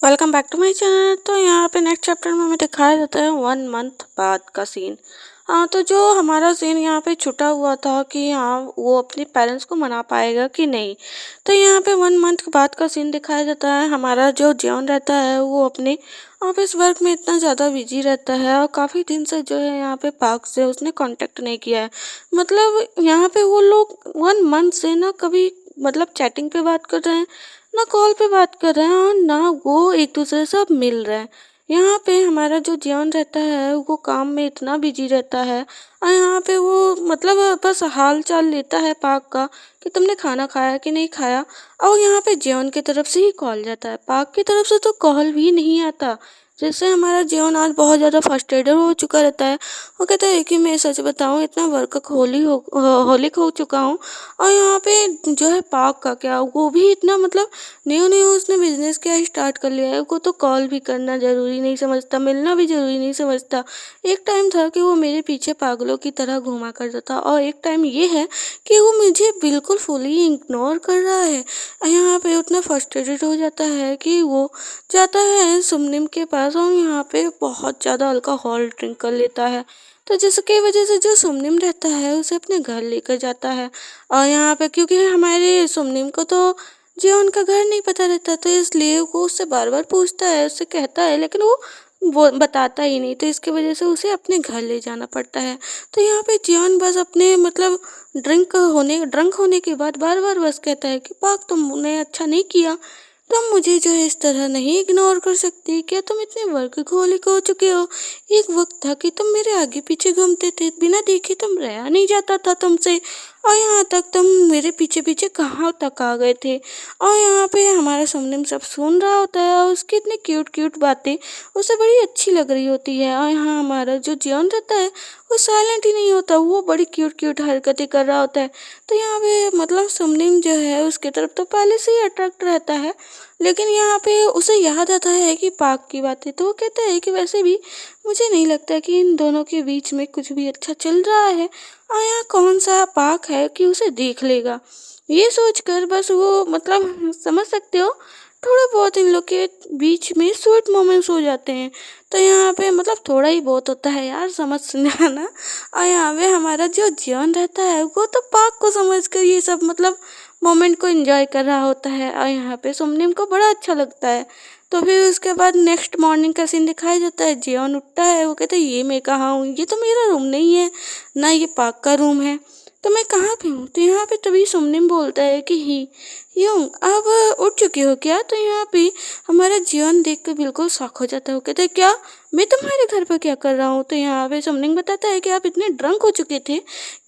Welcome back to my channel. तो यहाँ पे नेक्स्ट चैप्टर में हमें दिखाया जाता है 1 मंथ बाद का सीन। हाँ, तो जो हमारा सीन यहाँ पे छुटा हुआ था कि हाँ वो अपने पेरेंट्स को मना पाएगा कि नहीं। तो यहाँ पे 1 मंथ बाद का सीन दिखाया जाता है। हमारा जो जॉन रहता है वो अपने ऑफिस वर्क में इतना ज़्यादा बिजी रहता है और काफ़ी दिन से जो है यहाँ पे पार्क से उसने कांटेक्ट नहीं किया है। मतलब यहाँ पे वो लोग 1 मंथ से ना कभी मतलब चैटिंग पे बात कर रहे हैं, ना कॉल पे बात कर रहे हैं और ना वो एक दूसरे से अब मिल रहे हैं। यहाँ पे हमारा जो जीवन रहता है वो काम में इतना बिजी रहता है और यहाँ पे वो मतलब बस हाल चाल लेता है पार्क का कि तुमने खाना खाया कि नहीं खाया। और यहाँ पे जीवन की तरफ से ही कॉल जाता है, पार्क की तरफ से तो कॉल भी नहीं आता। जिससे हमारा जीवन आज बहुत ज़्यादा फ्रस्ट्रेटेड हो चुका रहता है। वो कहता है कि मैं सच बताऊँ इतना होलिक हो चुका हूँ। और यहाँ पे जो है पार्क का क्या, वो भी इतना मतलब न्यू न्यू उसने बिजनेस क्या स्टार्ट कर लिया है। वो तो कॉल भी करना ज़रूरी नहीं समझता, मिलना भी ज़रूरी नहीं समझता। एक टाइम था कि वो मेरे पीछे पागलों की तरह घूमा करता था और एक टाइम ये है कि वो मुझे बिल्कुल फुली इग्नोर कर रहा है। यहाँ पे उतना फ्रस्ट्रेटेड हो जाता है कि वो जाता है सुमनिम के पास और यहाँ पे बहुत ज़्यादा अल्कोहल ड्रिंक कर लेता है। तो जिसकी वजह से जो सुमनिम रहता है उसे अपने घर लेकर जाता है। और यहाँ पे क्योंकि हमारे सुमनिम को तो जियो उनका घर नहीं पता रहता, तो इसलिए वो उससे बार बार पूछता है, उससे कहता है, लेकिन वो बताता ही नहीं। तो इसकी वजह से उसे अपने घर ले जाना पड़ता है। तो यहाँ पे जियोन बस अपने मतलब ड्रंक होने के बाद बार बार बस कहता है कि पाक तुमने अच्छा नहीं किया, तुम मुझे जो है इस तरह नहीं इग्नोर कर सकती। क्या तुम इतने वर्कहोलिक हो चुके हो? एक वक्त था कि तुम मेरे आगे पीछे घूमते थे, बिना देखे तुम रहा नहीं जाता था तुमसे। और यहाँ तक तुम मेरे पीछे पीछे कहाँ तक आ गए थे। और यहाँ पे हमारा समनिम सब सुन रहा होता है और उसकी इतनी क्यूट क्यूट बातें उसे बड़ी अच्छी लग रही होती है। और यहाँ हमारा जो जियोन रहता है वो साइलेंट ही नहीं होता, वो बड़ी क्यूट क्यूट हरकतें कर रहा होता है। तो यहाँ पे मतलब समनिम जो है उसकी तरफ तो पहले से ही अट्रैक्ट रहता है। लेकिन यहाँ पे उसे याद आता है कि पाक की बातें, तो वो कहता है कि वैसे भी मुझे नहीं लगता कि इन दोनों के बीच में कुछ भी अच्छा चल रहा है। और यहाँ कौन सा पाक है कि उसे देख लेगा। ये सोचकर बस वो मतलब समझ सकते हो, थोड़ा बहुत इन लोग के बीच में स्वीट मोमेंट्स हो जाते हैं। तो यहाँ पे मतलब थोड़ा ही बहुत होता है यार, समझ सुन आना। और यहाँ पे हमारा जो जीवन रहता है वो तो पाक को समझकर ये सब मतलब मोमेंट को एंजॉय कर रहा होता है। और यहाँ पे सुमनिम को बड़ा अच्छा लगता है। तो फिर उसके बाद नेक्स्ट मॉर्निंग का सीन दिखाया जाता है। जियोन उठता है, वो कहता है ये मैं कहाँ हूँ, ये तो मेरा रूम नहीं है ना, ये पाक का रूम है, तो मैं कहाँ पे हूँ। तो यहाँ पे तभी सुमनिम बोलता है कि ही यूं आप उठ चुके हो क्या। तो यहाँ पे हमारा जीवन देख कर बिल्कुल शॉक हो जाता है। वो कहता है क्या, मैं तुम्हारे घर पर क्या कर रहा हूँ। तो यहाँ पे सुमनिम बताता है कि आप इतने ड्रंक हो चुके थे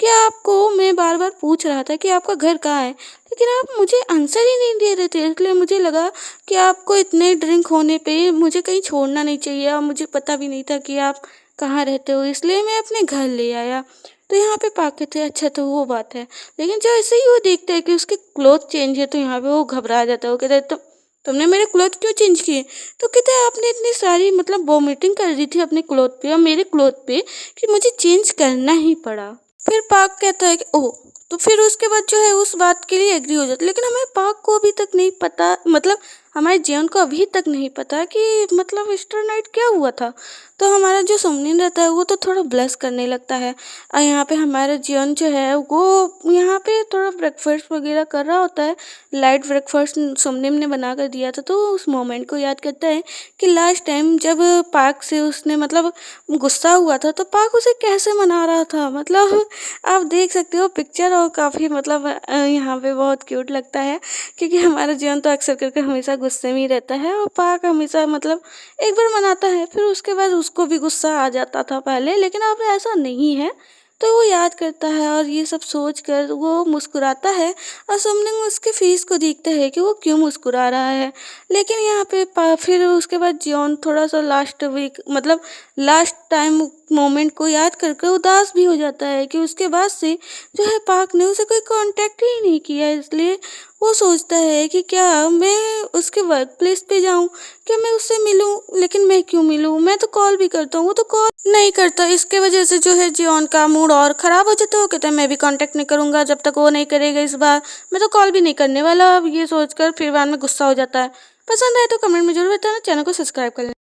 कि आपको मैं बार बार पूछ रहा था कि आपका घर कहाँ है, लेकिन आप मुझे आंसर ही नहीं दे रहे थे। इसलिए मुझे लगा कि आपको इतने ड्रिंक होने पे मुझे कहीं छोड़ना नहीं चाहिए और मुझे पता भी नहीं था कि आप कहाँ रहते हो, इसलिए मैं अपने घर ले आया। तो यहाँ पे पाके थे, अच्छा तो वो बात है। लेकिन जैसे ही वो देखता है कि उसके क्लोथ चेंज है तो यहाँ पे वो घबरा जाता है। वो कहता है तुमने मेरे क्लोथ क्यों चेंज किए। तो कहते हैं आपने इतनी सारी मतलब वॉमिटिंग कर दी थी अपने क्लोथ पे और मेरे क्लोथ पे कि मुझे चेंज करना ही पड़ा। फिर पाक कहता है कि ओह, तो फिर उसके बाद जो है उस बात के लिए एग्री हो जाता है। लेकिन हमें पाक को अभी तक नहीं पता, मतलब हमारे जीवन को अभी तक नहीं पता कि मतलब ईस्टर नाइट क्या हुआ था। तो हमारा जो सुमनिन रहता है वो तो थोड़ा ब्लश करने लगता है। और यहाँ पे हमारा जीवन जो है वो यहाँ पे थोड़ा ब्रेकफास्ट वगैरह कर रहा होता है। लाइट ब्रेकफास्ट सुमनिम ने बना कर दिया था। तो उस मोमेंट को याद करता है कि लास्ट टाइम जब पाक से उसने मतलब गुस्सा हुआ था तो पाक उसे कैसे मना रहा था। मतलब आप देख सकते हो पिक्चर, और काफ़ी मतलब यहाँ पे बहुत क्यूट लगता है क्योंकि हमारा जीवन तो अक्सर करके हमेशा गुस्से में ही रहता है और पाक हमेशा मतलब एक बार मनाता है फिर उसके बाद उसको भी गुस्सा आ जाता था पहले, लेकिन अब ऐसा नहीं है। तो वो याद करता है और ये सब सोच कर वो मुस्कुराता है। और सबने उसके फेस को देखता है कि वो क्यों मुस्कुरा रहा है। लेकिन यहाँ पे फिर उसके बाद जियोन थोड़ा सा लास्ट वीक मतलब लास्ट टाइम मोमेंट को याद करके उदास भी हो जाता है कि उसके बाद से जो है पाक ने उसे कोई कांटेक्ट ही नहीं किया। इसलिए वो सोचता है कि क्या मैं उसके वर्क प्लेस पे जाऊं, क्या मैं उससे मिलूं। लेकिन मैं क्यों मिलूं, मैं तो कॉल भी करता हूँ वो तो कॉल नहीं करता। इसके वजह से जो है जियोन का मूड और ख़राब हो जाता है। वो कहता है मैं भी कांटेक्ट नहीं करूँगा जब तक वो नहीं करेगा, इस बार मैं तो कॉल भी नहीं करने वाला। अब ये सोचकर फिर बाद में गुस्सा हो जाता है। पसंद आए तो कमेंट में जरूर बताना, चैनल को सब्सक्राइब कर लेना।